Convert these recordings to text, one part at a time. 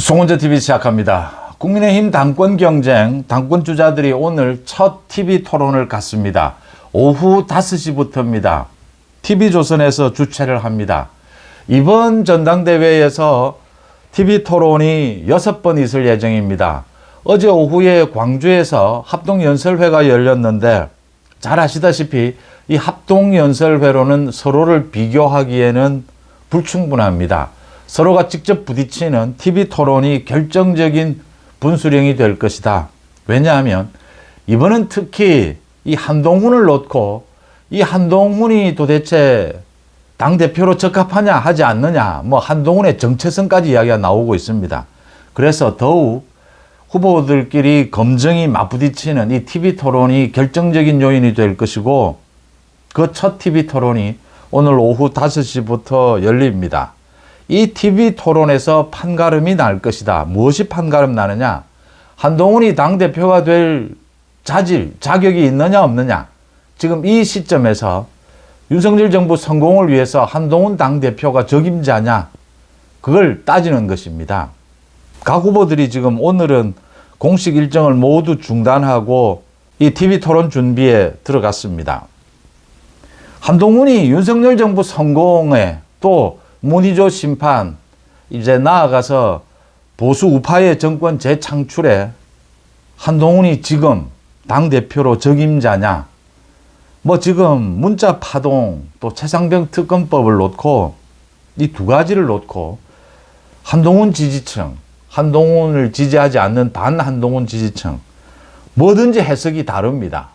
송원재TV 시작합니다. 국민의힘 당권 경쟁, 당권 주자들이 오늘 첫 TV 토론을 갖습니다. 오후 5시부터입니다. TV조선에서 주최를 합니다. 이번 전당대회에서 TV 토론이 6번 있을 예정입니다. 어제 오후에 광주에서 합동연설회가 열렸는데 잘 아시다시피 이 합동연설회로는 서로를 비교하기에는 불충분합니다. 서로가 직접 부딪히는 TV 토론이 결정적인 분수령이 될 것이다. 왜냐하면 이번은 특히 이 한동훈을 놓고 이 한동훈이 도대체 당대표로 적합하냐 하지 않느냐, 한동훈의 정체성까지 이야기가 나오고 있습니다. 그래서 더욱 후보들끼리 검증이 맞부딪히는 이 TV 토론이 결정적인 요인이 될 것이고, 그 첫 TV 토론이 오늘 오후 5시부터 열립니다. 이 TV 토론에서 판가름이 날 것이다. 무엇이 판가름 나느냐? 한동훈이 당대표가 될 자격이 있느냐 없느냐? 지금 이 시점에서 윤석열 정부 성공을 위해서 한동훈 당대표가 적임자냐? 그걸 따지는 것입니다. 각 후보들이 지금 오늘은 공식 일정을 모두 중단하고 이 TV 토론 준비에 들어갔습니다. 한동훈이 윤석열 정부 성공에 또 문희조 심판, 이제 나아가서 보수 우파의 정권 재창출에 한동훈이 지금 당대표로 적임자냐? 지금 문자 파동 또 최상병 특검법을 놓고 이 두 가지를 놓고 한동훈 지지층, 한동훈을 지지하지 않는 반한동훈 지지층, 뭐든지 해석이 다릅니다.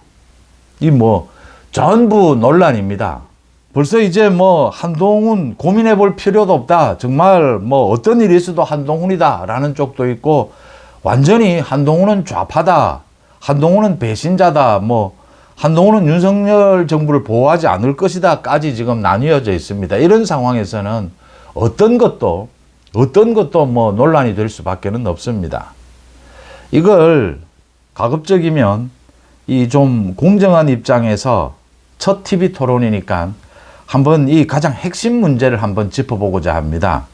전부 논란입니다. 벌써 이제 한동훈 고민해 볼 필요도 없다. 정말 어떤 일이 있어도 한동훈이다 라는 쪽도 있고, 완전히 한동훈은 좌파다. 한동훈은 배신자다. 한동훈은 윤석열 정부를 보호하지 않을 것이다 까지 지금 나뉘어져 있습니다. 이런 상황에서는 어떤 것도 논란이 될 수밖에 없습니다. 이걸 가급적이면 이 좀 공정한 입장에서 첫 TV 토론이니까 한번 이 가장 핵심 문제를 한번 짚어보고자 합니다.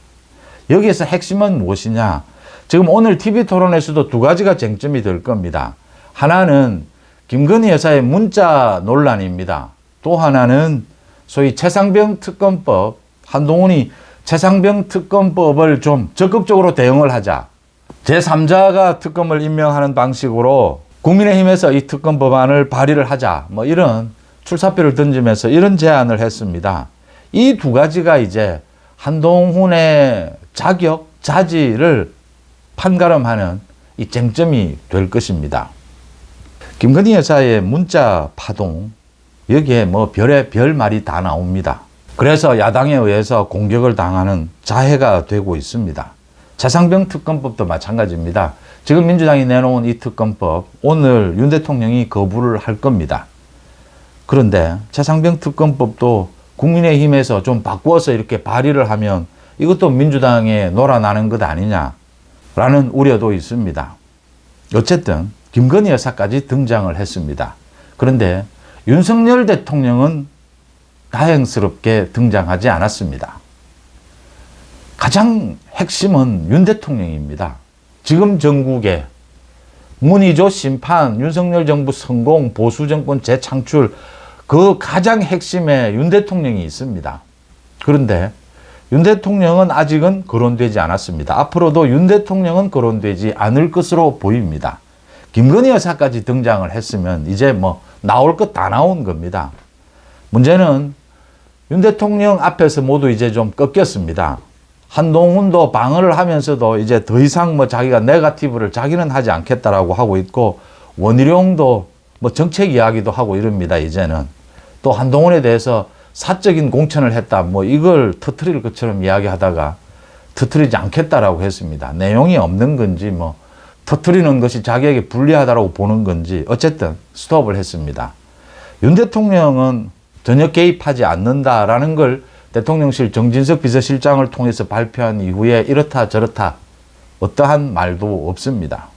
여기에서 핵심은 무엇이냐? 지금 오늘 TV 토론에서도 두 가지가 쟁점이 될 겁니다. 하나는 김건희 여사의 문자 논란입니다. 또 하나는 소위 최상병 특검법, 한동훈이 최상병 특검법을 좀 적극적으로 대응을 하자. 제3자가 특검을 임명하는 방식으로 국민의힘에서 이 특검 법안을 발의를 하자. 이런 출사표를 던지면서 이런 제안을 했습니다. 이 두 가지가 이제 한동훈의 자격, 자질을 판가름하는 이 쟁점이 될 것입니다. 김건희 여사의 문자 파동, 여기에 별 말이 다 나옵니다. 그래서 야당에 의해서 공격을 당하는 자해가 되고 있습니다. 최상병 특검법도 마찬가지입니다. 지금 민주당이 내놓은 이 특검법, 오늘 윤 대통령이 거부를 할 겁니다. 그런데 최상병 특검법도 국민의힘에서 좀 바꾸어서 이렇게 발의를 하면 이것도 민주당에 놀아나는 것 아니냐라는 우려도 있습니다. 어쨌든 김건희 여사까지 등장을 했습니다. 그런데 윤석열 대통령은 다행스럽게 등장하지 않았습니다. 가장 핵심은 윤 대통령입니다. 지금 전국에 문희조 심판, 윤석열 정부 성공, 보수 정권 재창출, 그 가장 핵심에 윤 대통령이 있습니다. 그런데 윤 대통령은 아직은 거론되지 않았습니다. 앞으로도 윤 대통령은 거론되지 않을 것으로 보입니다. 김건희 여사까지 등장을 했으면 이제 나올 것 다 나온 겁니다. 문제는 윤 대통령 앞에서 모두 이제 좀 꺾였습니다. 한동훈도 방어를 하면서도 이제 더 이상 자기가 네거티브를 자기는 하지 않겠다라고 하고 있고, 원희룡도 정책 이야기도 하고 이럽니다. 이제는 또 한동훈에 대해서 사적인 공천을 했다, 이걸 터트릴 것처럼 이야기하다가 터트리지 않겠다라고 했습니다. 내용이 없는 건지 터트리는 것이 자기에게 불리하다고 보는 건지 어쨌든 스톱을 했습니다. 윤 대통령은 전혀 개입하지 않는다라는 걸 대통령실 정진석 비서실장을 통해서 발표한 이후에 이렇다 저렇다 어떠한 말도 없습니다.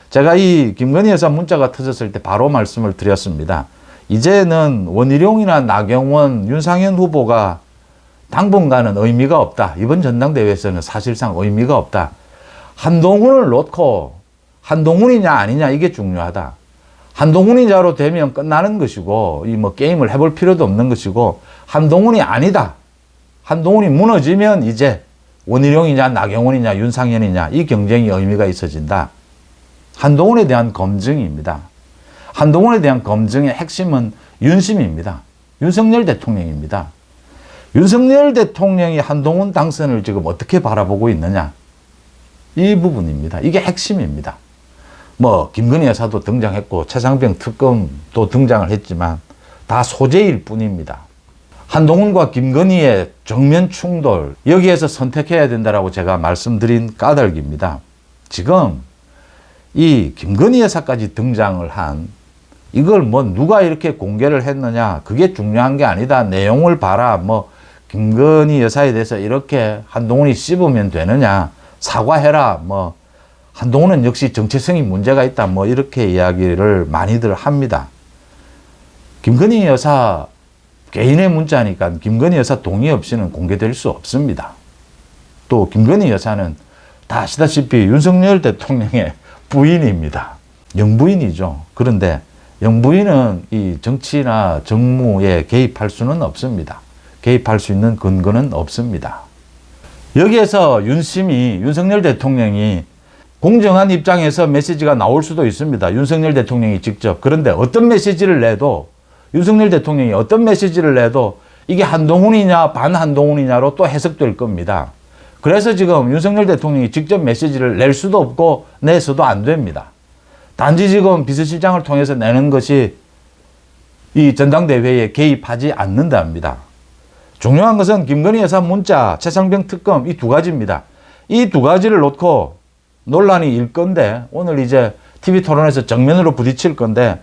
제가 이 김건희 여사 문자가 터졌을 때 바로 말씀을 드렸습니다. 이제는 원희룡이나 나경원, 윤상현 후보가 당분간은 의미가 없다. 이번 전당대회에서는 사실상 의미가 없다. 한동훈을 놓고 한동훈이냐 아니냐 이게 중요하다. 한동훈이자로 되면 끝나는 것이고 이 뭐 게임을 해볼 필요도 없는 것이고 한동훈이 아니다. 한동훈이 무너지면 이제 원희룡이냐 나경원이냐 윤상현이냐 이 경쟁이 의미가 있어진다. 한동훈에 대한 검증입니다. 한동훈에 대한 검증의 핵심은 윤심입니다. 윤석열 대통령입니다. 윤석열 대통령이 한동훈 당선을 지금 어떻게 바라보고 있느냐. 이 부분입니다. 이게 핵심입니다. 뭐 김건희 여사도 등장했고 최상병 특검도 등장을 했지만 다 소재일 뿐입니다. 한동훈과 김건희의 정면 충돌, 여기에서 선택해야 된다라고 제가 말씀드린 까닭입니다. 지금 이 김건희 여사까지 등장을 한 이걸 뭐 누가 이렇게 공개를 했느냐 그게 중요한 게 아니다. 내용을 봐라. 뭐 김건희 여사에 대해서 이렇게 한동훈이 씹으면 되느냐. 사과해라. 뭐 한동훈은 역시 정체성이 문제가 있다. 뭐 이렇게 이야기를 많이들 합니다. 김건희 여사 개인의 문자니까 김건희 여사 동의 없이는 공개될 수 없습니다. 또 김건희 여사는 다 아시다시피 윤석열 대통령의 부인입니다. 영부인이죠. 그런데 영부인은 이 정치나 정무에 개입할 수는 없습니다. 개입할 수 있는 근거는 없습니다. 여기에서 윤석열 대통령이 공정한 입장에서 메시지가 나올 수도 있습니다. 윤석열 대통령이 직접. 그런데 어떤 메시지를 내도 윤석열 대통령이 어떤 메시지를 내도 이게 한동훈이냐 반한동훈이냐로 또 해석될 겁니다. 그래서 지금 윤석열 대통령이 직접 메시지를 낼 수도 없고 내서도 안 됩니다. 단지 지금 비서실장을 통해서 내는 것이 이 전당대회에 개입하지 않는답니다. 중요한 것은 김건희 여사 문자, 최상병 특검 이 두 가지입니다. 이 두 가지를 놓고 논란이 일 건데 오늘 이제 TV 토론에서 정면으로 부딪힐 건데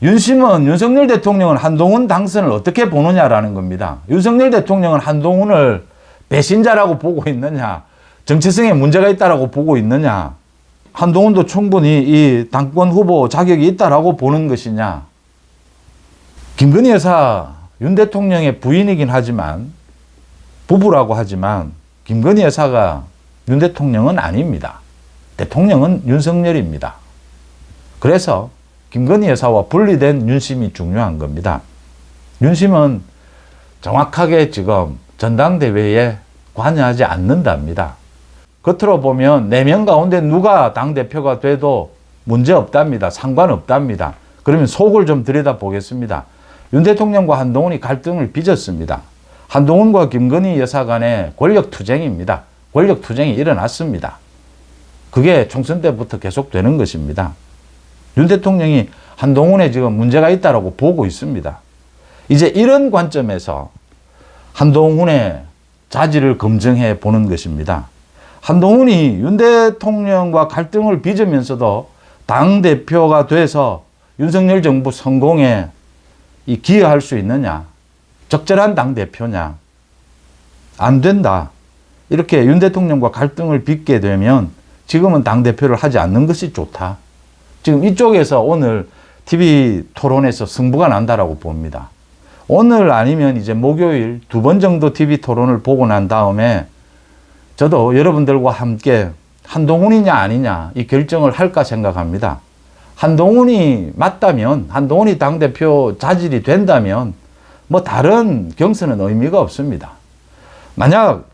윤심은 윤석열 대통령은 한동훈 당선을 어떻게 보느냐라는 겁니다. 윤석열 대통령은 한동훈을 배신자라고 보고 있느냐, 정체성에 문제가 있다라고 보고 있느냐, 한동훈도 충분히 이 당권 후보 자격이 있다라고 보는 것이냐. 김건희 여사 윤 대통령의 부인이긴 하지만 부부라고 하지만 김건희 여사가 윤 대통령은 아닙니다. 대통령은 윤석열입니다. 그래서 김건희 여사와 분리된 윤심이 중요한 겁니다. 윤심은 정확하게 지금 전당대회에 관여하지 않는답니다. 겉으로 보면 4명 가운데 누가 당대표가 돼도 문제없답니다. 상관없답니다. 그러면 속을 좀 들여다보겠습니다. 윤 대통령과 한동훈이 갈등을 빚었습니다. 한동훈과 김건희 여사 간의 권력투쟁입니다. 권력투쟁이 일어났습니다. 그게 총선 때부터 계속되는 것입니다. 윤 대통령이 한동훈에 지금 문제가 있다고 보고 있습니다. 이제 이런 관점에서 한동훈의 자질을 검증해 보는 것입니다. 한동훈이 윤 대통령과 갈등을 빚으면서도 당대표가 돼서 윤석열 정부 성공에 기여할 수 있느냐? 적절한 당대표냐? 안 된다. 이렇게 윤 대통령과 갈등을 빚게 되면 지금은 당대표를 하지 않는 것이 좋다. 지금 이쪽에서 오늘 TV 토론에서 승부가 난다라고 봅니다. 오늘 아니면 이제 목요일 2번 정도 TV 토론을 보고 난 다음에 저도 여러분들과 함께 한동훈이냐 아니냐 이 결정을 할까 생각합니다. 한동훈이 맞다면, 한동훈이 당대표 자질이 된다면 뭐 다른 경선은 의미가 없습니다. 만약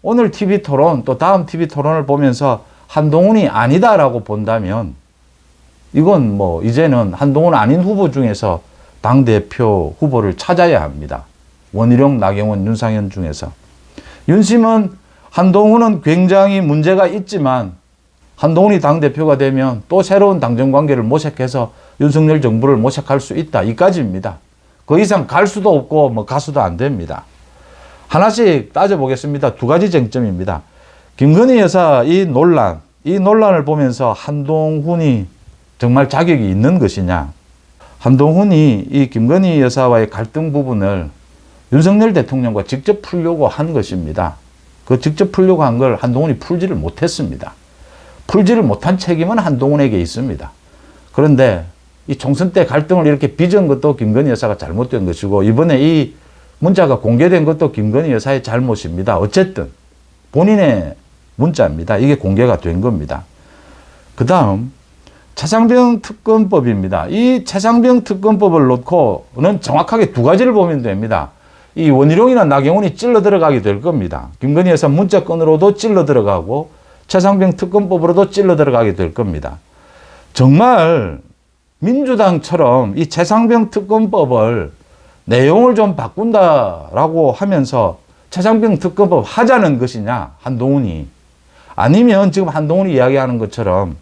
오늘 TV 토론 또 다음 TV 토론을 보면서 한동훈이 아니다라고 본다면 이건 뭐 이제는 한동훈 아닌 후보 중에서 당대표 후보를 찾아야 합니다. 원희룡, 나경원, 윤상현 중에서. 윤심은 한동훈은 굉장히 문제가 있지만 한동훈이 당대표가 되면 또 새로운 당정관계를 모색해서 윤석열 정부를 모색할 수 있다. 이까지입니다. 그 이상 갈 수도 없고 뭐 가수도 안 됩니다. 하나씩 따져보겠습니다. 2가지 쟁점입니다. 김건희 여사 이 논란을 보면서 한동훈이 정말 자격이 있는 것이냐. 한동훈이 이 김건희 여사와의 갈등 부분을 윤석열 대통령과 직접 풀려고 한 것입니다. 그 직접 풀려고 한 걸 한동훈이 풀지를 못했습니다. 풀지를 못한 책임은 한동훈에게 있습니다. 그런데 이 총선 때 갈등을 이렇게 빚은 것도 김건희 여사가 잘못된 것이고 이번에 이 문자가 공개된 것도 김건희 여사의 잘못입니다. 어쨌든 본인의 문자입니다. 이게 공개가 된 겁니다. 그 다음 최상병 특검법입니다. 이 최상병 특검법을 놓고는 정확하게 두 가지를 보면 됩니다. 이 원희룡이나 나경원이 찔러 들어가게 될 겁니다. 김건희 여사 문자건으로도 찔러 들어가고 최상병 특검법으로도 찔러 들어가게 될 겁니다. 정말 민주당처럼 이 최상병 특검법을 내용을 좀 바꾼다라고 하면서 최상병 특검법 하자는 것이냐, 한동훈이. 아니면 지금 한동훈이 이야기하는 것처럼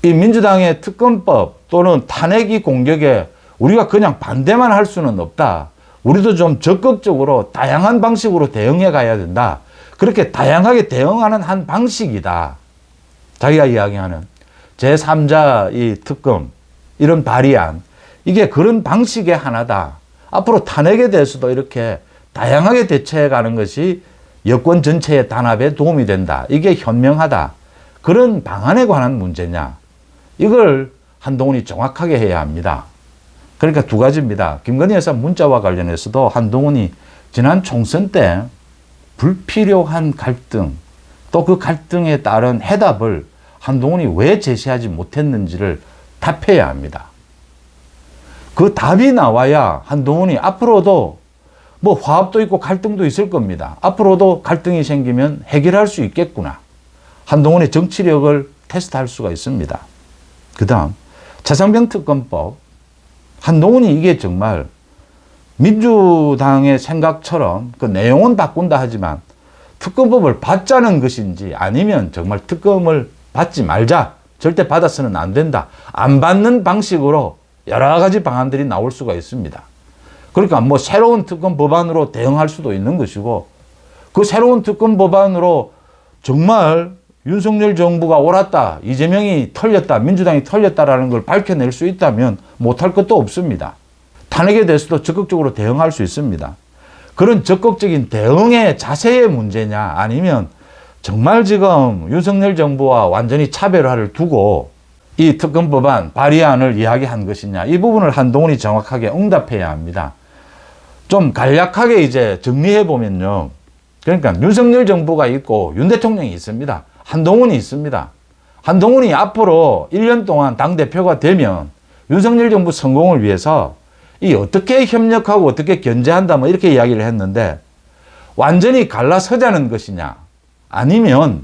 이 민주당의 특검법 또는 탄핵이 공격에 우리가 그냥 반대만 할 수는 없다. 우리도 좀 적극적으로 다양한 방식으로 대응해 가야 된다. 그렇게 다양하게 대응하는 한 방식이다. 자기가 이야기하는 제3자 이 특검, 이런 발의안, 이게 그런 방식의 하나다. 앞으로 탄핵에 대해서도 이렇게 다양하게 대처해 가는 것이 여권 전체의 단합에 도움이 된다. 이게 현명하다. 그런 방안에 관한 문제냐. 이걸 한동훈이 정확하게 해야 합니다. 그러니까 두 가지입니다. 김건희 여사 문자와 관련해서도 한동훈이 지난 총선 때 불필요한 갈등, 또 그 갈등에 따른 해답을 한동훈이 왜 제시하지 못했는지를 답해야 합니다. 그 답이 나와야 한동훈이 앞으로도 뭐 화합도 있고 갈등도 있을 겁니다. 앞으로도 갈등이 생기면 해결할 수 있겠구나. 한동훈의 정치력을 테스트할 수가 있습니다. 그 다음 최상병 특검법. 한동훈이 이게 정말 민주당의 생각처럼 그 내용은 바꾼다 하지만 특검법을 받자는 것인지 아니면 정말 특검을 받지 말자. 절대 받아서는 안 된다. 안 받는 방식으로 여러 가지 방안들이 나올 수가 있습니다. 그러니까 뭐 새로운 특검 법안으로 대응할 수도 있는 것이고 그 새로운 특검 법안으로 정말 윤석열 정부가 옳았다, 이재명이 털렸다, 민주당이 털렸다라는 걸 밝혀낼 수 있다면 못할 것도 없습니다. 탄핵에 대해서도 적극적으로 대응할 수 있습니다. 그런 적극적인 대응의 자세의 문제냐 아니면 정말 지금 윤석열 정부와 완전히 차별화를 두고 이 특검 법안 발의안을 이야기한 것이냐, 이 부분을 한동훈이 정확하게 응답해야 합니다. 좀 간략하게 이제 정리해 보면요. 그러니까 윤석열 정부가 있고 윤 대통령이 있습니다. 한동훈이 있습니다. 한동훈이 앞으로 1년 동안 당대표가 되면 윤석열 정부 성공을 위해서 이 어떻게 협력하고 어떻게 견제한다 뭐 이렇게 이야기를 했는데 완전히 갈라서자는 것이냐 아니면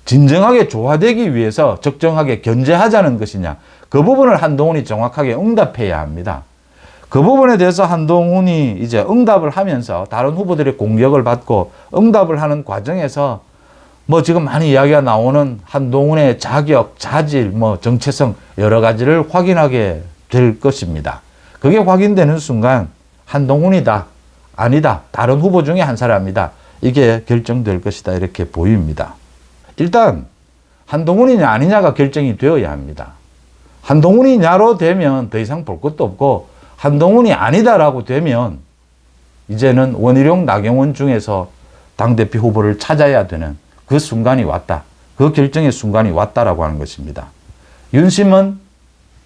진정하게 조화되기 위해서 적정하게 견제하자는 것이냐, 그 부분을 한동훈이 정확하게 응답해야 합니다. 그 부분에 대해서 한동훈이 이제 응답을 하면서 다른 후보들의 공격을 받고 응답을 하는 과정에서 뭐 지금 많이 이야기가 나오는 한동훈의 자격, 자질, 뭐 정체성 여러 가지를 확인하게 될 것입니다. 그게 확인되는 순간 한동훈이다, 아니다, 다른 후보 중에 한 사람이다, 이게 결정될 것이다 이렇게 보입니다. 일단 한동훈이냐 아니냐가 결정이 되어야 합니다. 한동훈이냐로 되면 더 이상 볼 것도 없고 한동훈이 아니다라고 되면 이제는 원희룡, 나경원 중에서 당대표 후보를 찾아야 되는 그 순간이 왔다. 그 결정의 순간이 왔다라고 하는 것입니다. 윤심은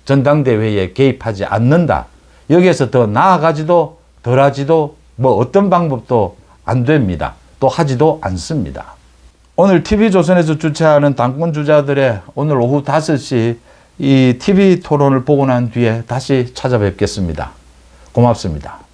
전당대회에 개입하지 않는다. 여기에서 더 나아가지도 덜하지도 뭐 어떤 방법도 안 됩니다. 또 하지도 않습니다. 오늘 TV조선에서 주최하는 당권 주자들의 오늘 오후 5시 이 TV 토론을 보고 난 뒤에 다시 찾아뵙겠습니다. 고맙습니다.